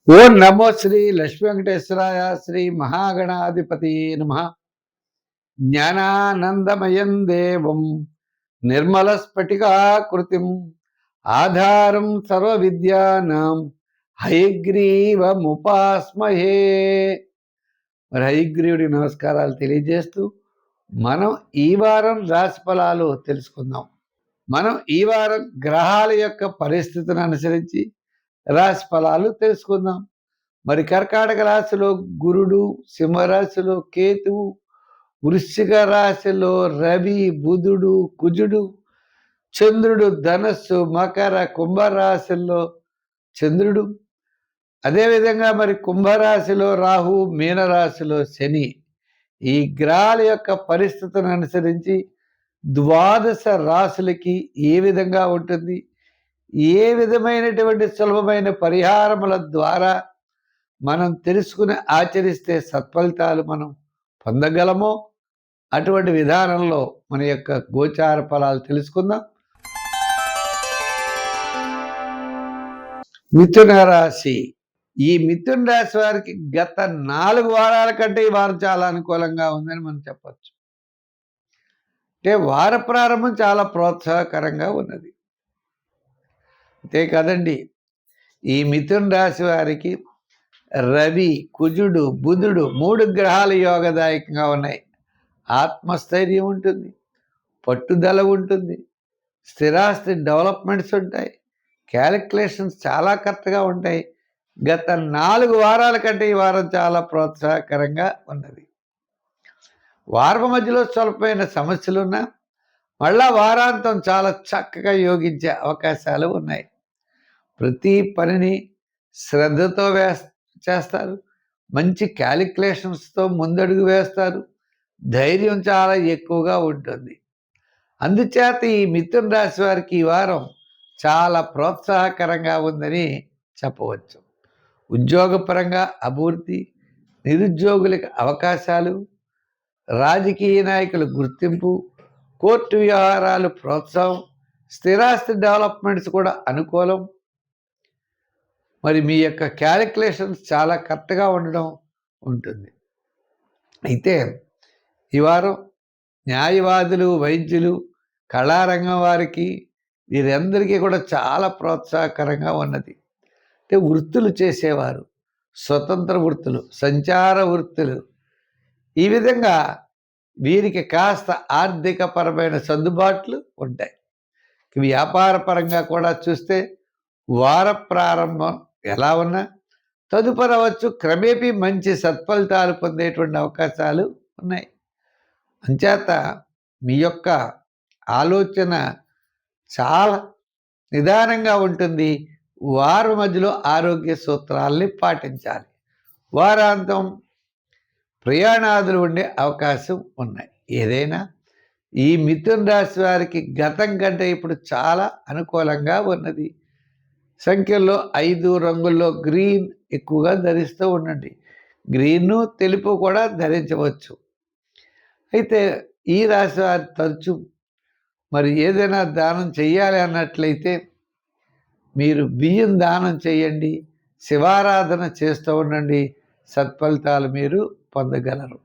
ఓం నమో శ్రీ లక్ష్మీ వెంకటేశ్వరాయ శ్రీ మహాగణాధిపతి నమః. జ్ఞానానందమయం దేవం నిర్మల స్ఫటికాకృతిం ఆధారం సర్వ విద్యానాం హయగ్రీవముపాస్మహే. మరి హయగ్రీవుడి నమస్కారాలు తెలియజేస్తూ మనం ఈ వారం రాశి ఫలాలు తెలుసుకుందాం. మనం ఈ వారం గ్రహాల యొక్క పరిస్థితిని అనుసరించి రాశి ఫలాలు తెలుసుకుందాం. మరి కర్కాటక రాశిలో గురుడు, సింహరాశిలో కేతువు, వృశ్చిక రాశిలో రవి, బుధుడు, కుజుడు, చంద్రుడు ధనస్సు, మకర, కుంభరాశిలో చంద్రుడు, అదేవిధంగా మరి కుంభరాశిలో రాహు, మీనరాశిలో శని. ఈ గ్రహాల యొక్క పరిస్థితిని అనుసరించి ద్వాదశ రాశులకి ఏ విధంగా ఉంటుంది, ఏ విధమైనటువంటి సులభమైన పరిహారముల ద్వారా మనం తెలుసుకుని ఆచరిస్తే సత్ఫలితాలు మనం పొందగలమో అటువంటి విధానంలో మన యొక్క గోచార ఫలాలు తెలుసుకుందాం. మిథున రాశి. ఈ మిథున రాశి వారికి గత 4 వారాల కంటే ఈ వారం చాలా అనుకూలంగా ఉందని మనం చెప్పచ్చు. అంటే వార ప్రారంభం చాలా ప్రోత్సాహకరంగా ఉన్నది. అంతే కదండి, ఈ మిథున రాశి వారికి రవి, కుజుడు, బుధుడు 3 గ్రహాలు యోగదాయకంగా ఉన్నాయి. ఆత్మస్థైర్యం ఉంటుంది, పట్టుదల ఉంటుంది, స్థిరాస్తి డెవలప్మెంట్స్ ఉంటాయి, క్యాలిక్యులేషన్స్ చాలా కరెక్ట్గా ఉంటాయి. గత 4 వారాల కంటే ఈ వారం చాలా ప్రోత్సాహకరంగా ఉన్నది. వారం మధ్యలో స్వల్పమైన సమస్యలున్నా మళ్ళా వారాంతం చాలా చక్కగా యోగించే అవకాశాలు ఉన్నాయి. ప్రతి పనిని శ్రద్ధతో చేస్తారు, మంచి క్యాలిక్యులేషన్స్తో ముందడుగు వేస్తారు, ధైర్యం చాలా ఎక్కువగా ఉంటుంది. అందుచేత ఈ మిథున రాశి వారికి ఈ వారం చాలా ప్రోత్సాహకరంగా ఉందని చెప్పవచ్చు. ఉద్యోగపరంగా అభివృద్ధి, నిరుద్యోగులకు అవకాశాలు, రాజకీయ నాయకుల గుర్తింపు, కోర్టు వ్యవహారాలు ప్రోత్సాహం, స్థిరాస్తి డెవలప్మెంట్స్ కూడా అనుకూలం. మరి మీ యొక్క క్యాలిక్యులేషన్స్ చాలా కరెక్ట్గా ఉండడం ఉంటుంది. అయితే ఈ వారం న్యాయవాదులు, వైద్యులు, కళారంగం వారికి వీరందరికీ కూడా చాలా ప్రోత్సాహకరంగా ఉన్నది. అంటే వృత్తులు చేసేవారు, స్వతంత్ర వృత్తులు, సంచార వృత్తులు, ఈ విధంగా వీరికి కాస్త ఆర్థికపరమైన సర్దుబాట్లు ఉంటాయి. వ్యాపార పరంగా కూడా చూస్తే వార ప్రారంభం ఎలా ఉన్నా తదుపరవచ్చు క్రమేపీ మంచి సత్ఫలితాలు పొందేటువంటి అవకాశాలు ఉన్నాయి. అంచేత మీ యొక్క ఆలోచన చాలా నిదానంగా ఉంటుంది. వారం మధ్యలో ఆరోగ్య సూత్రాల్ని పాటించాలి. వారాంతం ప్రయాణాదులు ఉండే అవకాశం ఉన్నాయి. ఏదైనా ఈ మిథున రాశి వారికి గతం కంటే ఇప్పుడు చాలా అనుకూలంగా ఉన్నది. సంఖ్యల్లో 5 రంగుల్లో గ్రీన్ ఎక్కువగా ధరిస్తూ ఉండండి. గ్రీను, తెలుపు కూడా ధరించవచ్చు. అయితే ఈ రాశి వారి తరచు మరి ఏదైనా దానం చెయ్యాలి అన్నట్లయితే మీరు బియ్యం దానం చేయండి, శివారాధన చేస్తూ ఉండండి, సత్ఫలితాలు మీరు పొందగలరు.